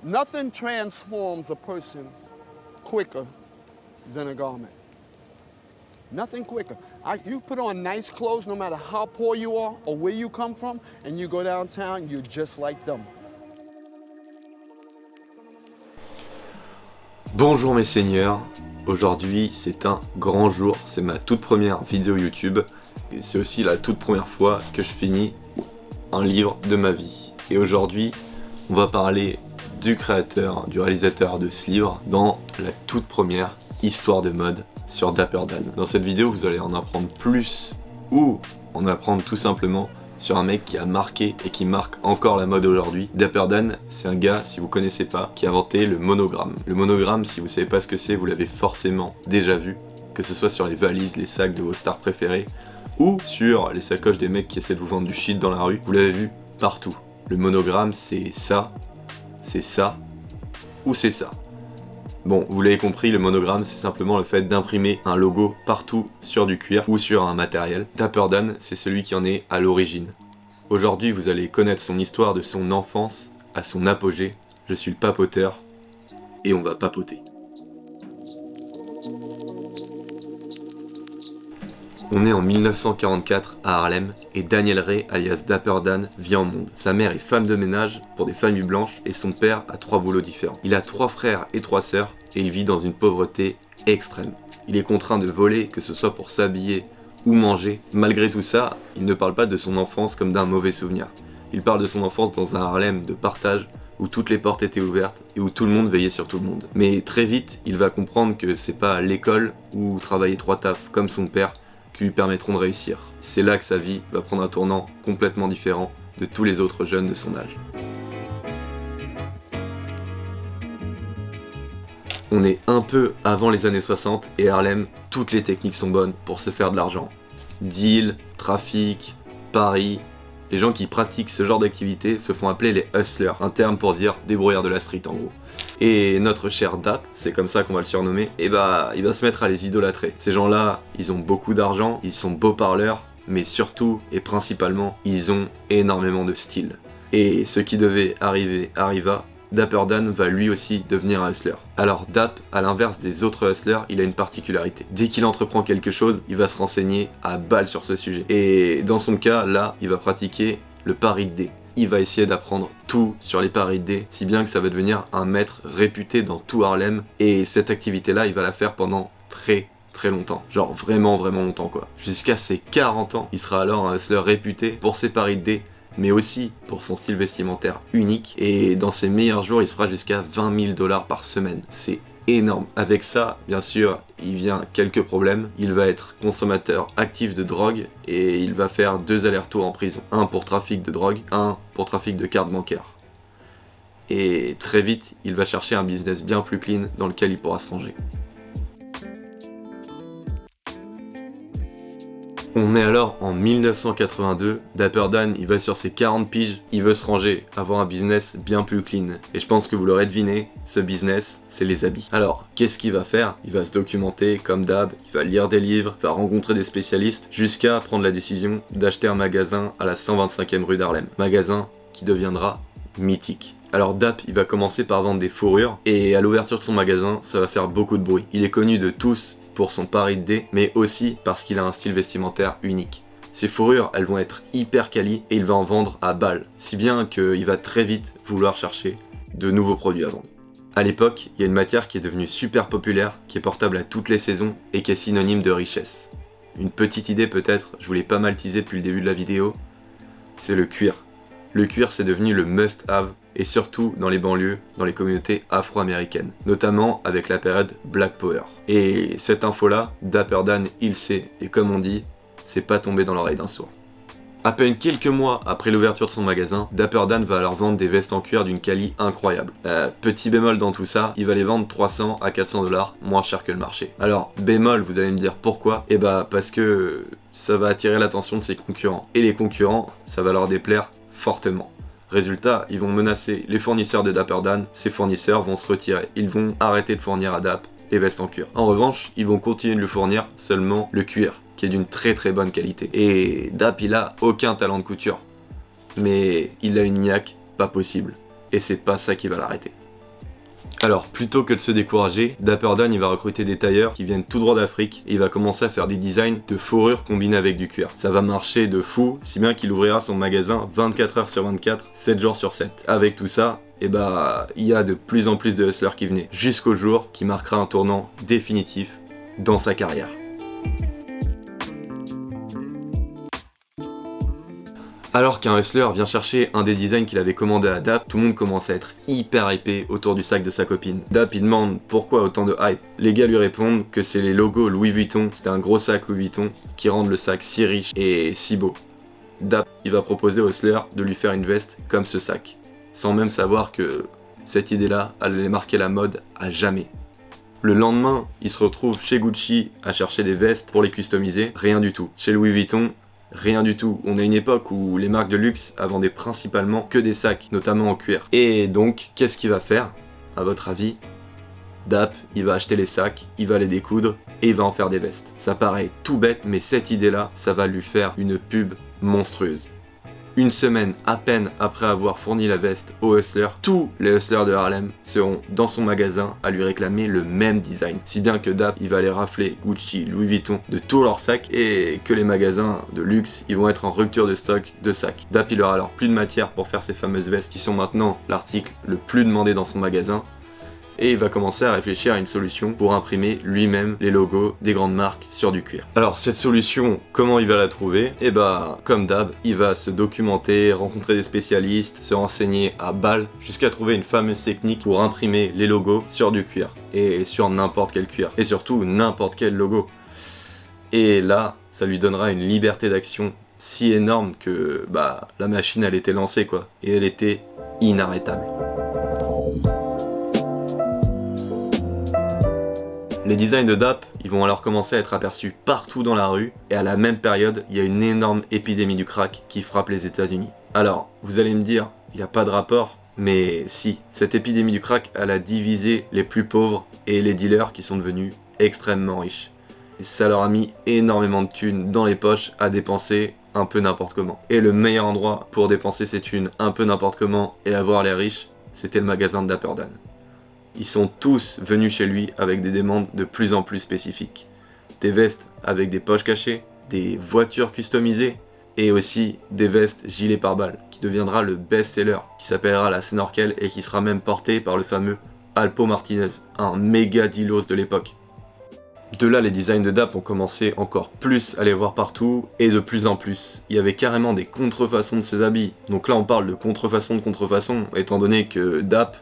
Nothing transforms a person quicker than a garment. Nothing quicker. You put on nice clothes no matter how poor you are or where you come from, and you go downtown, you're just like them. Bonjour mes seigneurs, aujourd'hui c'est un grand jour, c'est ma toute première vidéo YouTube et c'est aussi la toute première fois que je finis un livre de ma vie. Et aujourd'hui on va parler du créateur, du réalisateur de ce livre dans la toute première histoire de mode sur Dapper Dan. Dans cette vidéo vous allez en apprendre plus ou en apprendre tout simplement sur un mec qui a marqué et qui marque encore la mode aujourd'hui. Dapper Dan, c'est un gars, si vous connaissez pas, qui a inventé le monogramme. Le monogramme, si vous savez pas ce que c'est, vous l'avez forcément déjà vu, que ce soit sur les valises, les sacs de vos stars préférées, ou sur les sacoches des mecs qui essaient de vous vendre du shit dans la rue, vous l'avez vu partout. Le monogramme, c'est ça, ou c'est ça. Bon, vous l'avez compris, le monogramme, c'est simplement le fait d'imprimer un logo partout sur du cuir ou sur un matériel. Dapper Dan, c'est celui qui en est à l'origine. Aujourd'hui, vous allez connaître son histoire de son enfance à son apogée. Je suis le papoteur et on va papoter. On est en 1944 à Harlem et Daniel Ray, alias Dapper Dan, vient au monde. Sa mère est femme de ménage pour des familles blanches et son père a 3 boulots différents. Il a 3 frères et 3 sœurs et il vit dans une pauvreté extrême. Il est contraint de voler, que ce soit pour s'habiller ou manger. Malgré tout ça, il ne parle pas de son enfance comme d'un mauvais souvenir. Il parle de son enfance dans un Harlem de partage où toutes les portes étaient ouvertes et où tout le monde veillait sur tout le monde. Mais très vite, il va comprendre que c'est pas l'école ou travailler 3 tafs comme son père qui lui permettront de réussir. C'est là que sa vie va prendre un tournant complètement différent de tous les autres jeunes de son âge. On est un peu avant les années 60 et Harlem, toutes les techniques sont bonnes pour se faire de l'argent. Deal, trafic, paris, les gens qui pratiquent ce genre d'activité se font appeler les hustlers, un terme pour dire débrouillard de la street en gros. Et notre cher Dap, c'est comme ça qu'on va le surnommer, et il va se mettre à les idolâtrer. Ces gens-là, ils ont beaucoup d'argent, ils sont beaux parleurs, mais surtout et principalement, ils ont énormément de style. Et ce qui devait arriver arriva. Dapper Dan va lui aussi devenir un hustler. Alors Dap, à l'inverse des autres hustlers, il a une particularité. Dès qu'il entreprend quelque chose, il va se renseigner à balle sur ce sujet. Et dans son cas, là, il va pratiquer le pari de dés. Il va essayer d'apprendre tout sur les paris de dés, si bien que ça va devenir un maître réputé dans tout Harlem. Et cette activité-là, il va la faire pendant très longtemps. Genre vraiment longtemps quoi. Jusqu'à ses 40 ans, il sera alors un hustler réputé pour ses paris de dés, mais aussi pour son style vestimentaire unique. Et dans ses meilleurs jours, il se fera jusqu'à $20 000 par semaine. C'est énorme. Avec ça, bien sûr, il vient quelques problèmes. Il va être consommateur actif de drogue et il va faire 2 allers-retours en prison. Un pour trafic de drogue, un pour trafic de carte bancaire. Et très vite, il va chercher un business bien plus clean dans lequel il pourra se ranger. On est alors en 1982, Dapper Dan il va sur ses 40 piges, il veut se ranger, avoir un business bien plus clean. Et je pense que vous l'aurez deviné, ce business, c'est les habits. Alors, qu'est-ce qu'il va faire? Il va se documenter comme d'hab, il va lire des livres, il va rencontrer des spécialistes, jusqu'à prendre la décision d'acheter un magasin à la 125e rue d'Harlem. Magasin qui deviendra mythique. Alors Dap, il va commencer par vendre des fourrures, et à l'ouverture de son magasin, ça va faire beaucoup de bruit. Il est connu de tous pour son pari de dés, mais aussi parce qu'il a un style vestimentaire unique. Ses fourrures, elles vont être hyper quali et il va en vendre à balle, si bien qu'il va très vite vouloir chercher de nouveaux produits à vendre. À l'époque, il y a une matière qui est devenue super populaire, qui est portable à toutes les saisons et qui est synonyme de richesse. Une petite idée peut-être, je vous l'ai pas mal teasé depuis le début de la vidéo, c'est le cuir. Le cuir c'est devenu le must-have, et surtout dans les banlieues, dans les communautés afro-américaines, notamment avec la période Black Power. Et cette info-là, Dapper Dan, il sait, et comme on dit, c'est pas tombé dans l'oreille d'un sourd. À peine quelques mois après l'ouverture de son magasin, Dapper Dan va alors vendre des vestes en cuir d'une qualité incroyable. Petit bémol dans tout ça, il va les vendre 300 à 400 $, moins cher que le marché. Alors, bémol, vous allez me dire pourquoi? Eh bah parce que ça va attirer l'attention de ses concurrents. Et les concurrents, ça va leur déplaire fortement. Résultat, ils vont menacer les fournisseurs de Dapper Dan, ces fournisseurs vont se retirer, ils vont arrêter de fournir à Dap les vestes en cuir. En revanche, ils vont continuer de lui fournir seulement le cuir, qui est d'une très bonne qualité. Et Dap, il a aucun talent de couture, mais il a une niaque pas possible, et c'est pas ça qui va l'arrêter. Alors, plutôt que de se décourager, Dapper Dan il va recruter des tailleurs qui viennent tout droit d'Afrique et il va commencer à faire des designs de fourrure combinés avec du cuir. Ça va marcher de fou, si bien qu'il ouvrira son magasin 24 heures sur 24, 7 jours sur 7. Avec tout ça, il y a de plus en plus de hustlers qui venaient, jusqu'au jour qui marquera un tournant définitif dans sa carrière. Alors qu'un hustler vient chercher un des designs qu'il avait commandé à Dap, tout le monde commence à être hyper hypé autour du sac de sa copine. Dap il demande pourquoi autant de hype. Les gars lui répondent que c'est les logos Louis Vuitton, c'était un gros sac Louis Vuitton, qui rendent le sac si riche et si beau. Dap il va proposer au hustler de lui faire une veste comme ce sac, sans même savoir que cette idée-là allait marquer la mode à jamais. Le lendemain, il se retrouve chez Gucci à chercher des vestes pour les customiser, rien du tout. Chez Louis Vuitton, rien du tout. On est à une époque où les marques de luxe vendaient principalement que des sacs, notamment en cuir. Et donc, qu'est-ce qu'il va faire, à votre avis? Dap, il va acheter les sacs, il va les découdre et il va en faire des vestes. Ça paraît tout bête, mais cette idée-là, ça va lui faire une pub monstrueuse. Une semaine à peine après avoir fourni la veste aux hustlers, tous les hustlers de Harlem seront dans son magasin à lui réclamer le même design. Si bien que Dap, il va aller rafler Gucci, Louis Vuitton de tous leurs sacs et que les magasins de luxe, ils vont être en rupture de stock de sacs. Dap, il aura alors plus de matière pour faire ces fameuses vestes qui sont maintenant l'article le plus demandé dans son magasin. Et il va commencer à réfléchir à une solution pour imprimer lui-même les logos des grandes marques sur du cuir. Alors cette solution, comment il va la trouver? Comme d'hab, il va se documenter, rencontrer des spécialistes, se renseigner à balle, jusqu'à trouver une fameuse technique pour imprimer les logos sur du cuir. Et sur n'importe quel cuir. Et surtout n'importe quel logo. Et là, ça lui donnera une liberté d'action si énorme que la machine elle était lancée quoi. Et elle était inarrêtable. Les designs de Dap, ils vont alors commencer à être aperçus partout dans la rue, et à la même période, il y a une énorme épidémie du crack qui frappe les États-Unis. Alors, vous allez me dire, il n'y a pas de rapport, mais si, cette épidémie du crack, elle a divisé les plus pauvres et les dealers qui sont devenus extrêmement riches. Et ça leur a mis énormément de thunes dans les poches à dépenser un peu n'importe comment. Et le meilleur endroit pour dépenser ces thunes un peu n'importe comment et avoir les riches, c'était le magasin de Dapper Dan. Ils sont tous venus chez lui avec des demandes de plus en plus spécifiques. Des vestes avec des poches cachées, des voitures customisées et aussi des vestes gilet pare-balles qui deviendra le best-seller qui s'appellera la Snorkel et qui sera même porté par le fameux Alpo Martinez, un méga dealos de l'époque. De là, les designs de Dap ont commencé encore plus à les voir partout et de plus en plus. Il y avait carrément des contrefaçons de ses habits. Donc là, on parle de contrefaçon, étant donné que Dap,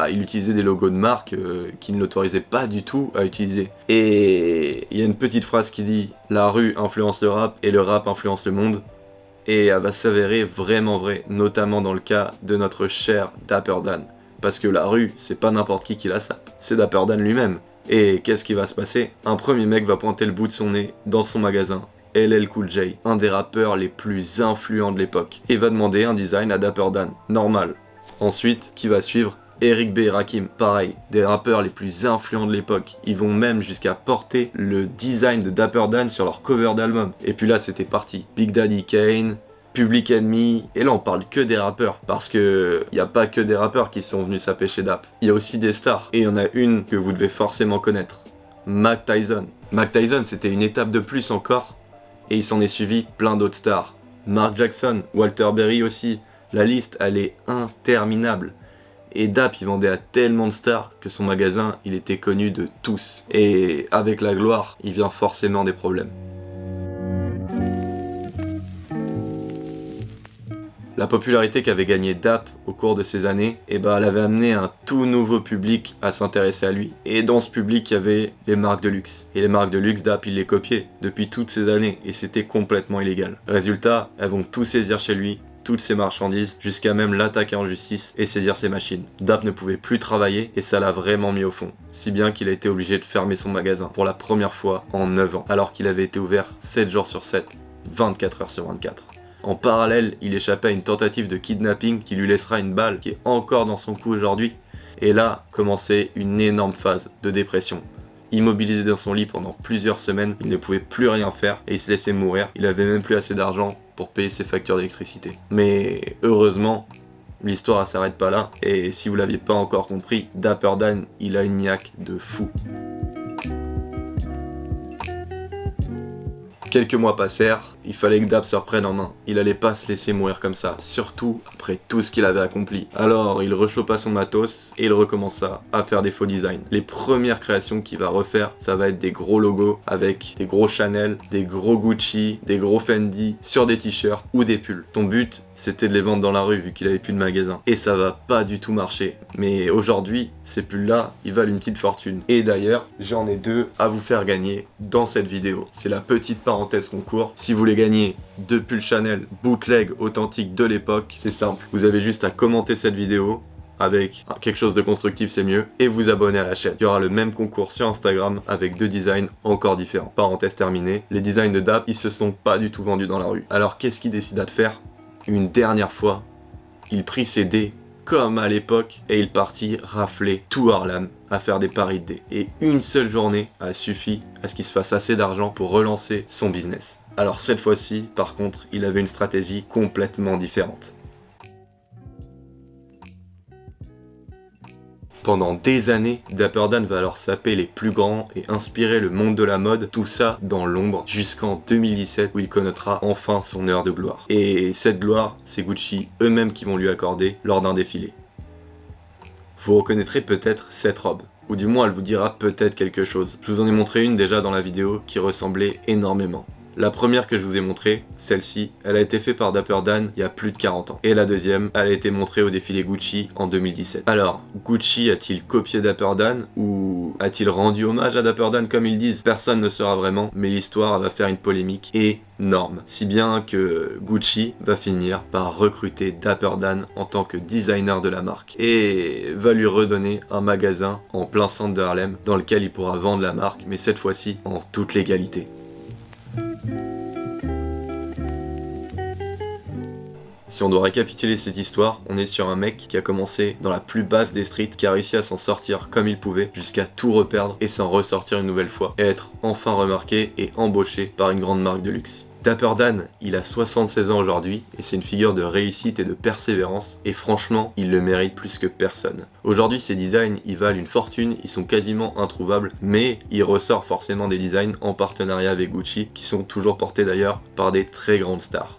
il utilisait des logos de marque qui ne l'autorisaient pas du tout à utiliser. Et il y a une petite phrase qui dit « La rue influence le rap et le rap influence le monde ». Et elle va s'avérer vraiment vraie, notamment dans le cas de notre cher Dapper Dan. Parce que la rue, c'est pas n'importe qui la sape, c'est Dapper Dan lui-même. Et qu'est-ce qui va se passer? Un premier mec va pointer le bout de son nez dans son magasin, LL Cool J, un des rappeurs les plus influents de l'époque, et va demander un design à Dapper Dan, normal. Ensuite, qui va suivre? Eric B et Rakim, pareil, des rappeurs les plus influents de l'époque. Ils vont même jusqu'à porter le design de Dapper Dan sur leur cover d'album. Et puis là, c'était parti. Big Daddy Kane, Public Enemy, et là on parle que des rappeurs, parce que y a pas que des rappeurs qui sont venus saper chez Dap. Il y a aussi des stars, et il y en a une que vous devez forcément connaître. Mac Tyson. Mac Tyson, c'était une étape de plus encore, et il s'en est suivi plein d'autres stars. Mark Jackson, Walter Berry aussi. La liste, elle est interminable. Et Dap, il vendait à tellement de stars que son magasin, il était connu de tous. Et avec la gloire, il vient forcément des problèmes. La popularité qu'avait gagné Dap au cours de ces années, elle avait amené un tout nouveau public à s'intéresser à lui. Et dans ce public, il y avait les marques de luxe. Et les marques de luxe, Dap, il les copiait depuis toutes ces années, et c'était complètement illégal. Résultat, elles vont tout saisir chez lui, toutes ses marchandises, jusqu'à même l'attaquer en justice et saisir ses machines. Dap ne pouvait plus travailler et ça l'a vraiment mis au fond, si bien qu'il a été obligé de fermer son magasin pour la première fois en 9 ans, alors qu'il avait été ouvert 7 jours sur 7, 24 heures sur 24. En parallèle, il échappait à une tentative de kidnapping qui lui laissera une balle qui est encore dans son cou aujourd'hui. Et là, commençait une énorme phase de dépression. Immobilisé dans son lit pendant plusieurs semaines, il ne pouvait plus rien faire et il se laissait mourir. Il avait même plus assez d'argent pour payer ses factures d'électricité. Mais heureusement, l'histoire elle s'arrête pas là, et si vous l'aviez pas encore compris, Dapper Dan, il a une niaque de fou. Quelques mois passèrent, il fallait que Dap se reprenne en main. Il allait pas se laisser mourir comme ça, surtout après tout ce qu'il avait accompli. Alors il rechopa son matos et il recommença à faire des faux designs. Les premières créations qu'il va refaire, ça va être des gros logos avec des gros Chanel, des gros Gucci, des gros Fendi sur des t-shirts ou des pulls. Son but, c'était de les vendre dans la rue vu qu'il avait plus de magasin. Et ça va pas du tout marcher. Mais aujourd'hui, ces pulls-là, ils valent une petite fortune. Et d'ailleurs, j'en ai 2 à vous faire gagner dans cette vidéo. C'est la petite parenthèse concours. Si vous voulez gagner 2 pulls Chanel bootleg authentiques de l'époque, c'est simple. Vous avez juste à commenter cette vidéo avec quelque chose de constructif, c'est mieux, et vous abonner à la chaîne. Il y aura le même concours sur Instagram avec 2 designs encore différents. Parenthèse terminée, les designs de Dap, ils se sont pas du tout vendus dans la rue. Alors qu'est-ce qu'il décida de faire? Une dernière fois, il prit ses dés comme à l'époque et il partit rafler tout Harlem à faire des paris de dés. Et une seule journée a suffi à ce qu'il se fasse assez d'argent pour relancer son business. Alors cette fois-ci, par contre, il avait une stratégie complètement différente. Pendant des années, Dapper Dan va alors saper les plus grands et inspirer le monde de la mode, tout ça dans l'ombre, jusqu'en 2017 où il connaîtra enfin son heure de gloire. Et cette gloire, c'est Gucci eux-mêmes qui vont lui accorder lors d'un défilé. Vous reconnaîtrez peut-être cette robe, ou du moins elle vous dira peut-être quelque chose. Je vous en ai montré une déjà dans la vidéo qui ressemblait énormément. La première que je vous ai montrée, celle-ci, elle a été faite par Dapper Dan il y a plus de 40 ans. Et la deuxième, elle a été montrée au défilé Gucci en 2017. Alors, Gucci a-t-il copié Dapper Dan ou a-t-il rendu hommage à Dapper Dan comme ils disent? Personne ne saura vraiment, mais l'histoire va faire une polémique énorme. Si bien que Gucci va finir par recruter Dapper Dan en tant que designer de la marque et va lui redonner un magasin en plein centre de Harlem dans lequel il pourra vendre la marque, mais cette fois-ci en toute légalité. Si on doit récapituler cette histoire, on est sur un mec qui a commencé dans la plus basse des streets, qui a réussi à s'en sortir comme il pouvait, jusqu'à tout reperdre et s'en ressortir une nouvelle fois, et être enfin remarqué et embauché par une grande marque de luxe. Dapper Dan, il a 76 ans aujourd'hui, et c'est une figure de réussite et de persévérance, et franchement, il le mérite plus que personne. Aujourd'hui, ses designs, ils valent une fortune, ils sont quasiment introuvables, mais il ressort forcément des designs en partenariat avec Gucci, qui sont toujours portés d'ailleurs par des très grandes stars.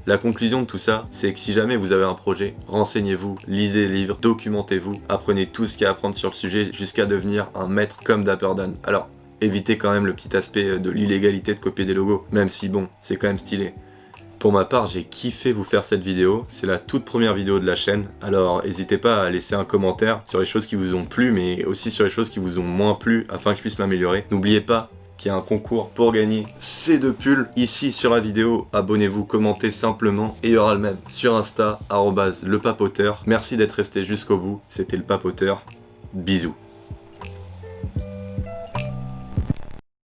La conclusion de tout ça, c'est que si jamais vous avez un projet, renseignez-vous, lisez les livres, documentez-vous, apprenez tout ce qu'il y a à apprendre sur le sujet jusqu'à devenir un maître comme Dapper Dan. Alors, évitez quand même le petit aspect de l'illégalité de copier des logos, même si bon, c'est quand même stylé. Pour ma part, j'ai kiffé vous faire cette vidéo, c'est la toute première vidéo de la chaîne, alors n'hésitez pas à laisser un commentaire sur les choses qui vous ont plu, mais aussi sur les choses qui vous ont moins plu, afin que je puisse m'améliorer. N'oubliez pas qu'il y a un concours pour gagner ces 2 pulls ici sur la vidéo. Abonnez-vous, commentez simplement et il y aura le même sur Insta @lepapoteur. Merci d'être resté jusqu'au bout, c'était le papoteur. Bisous.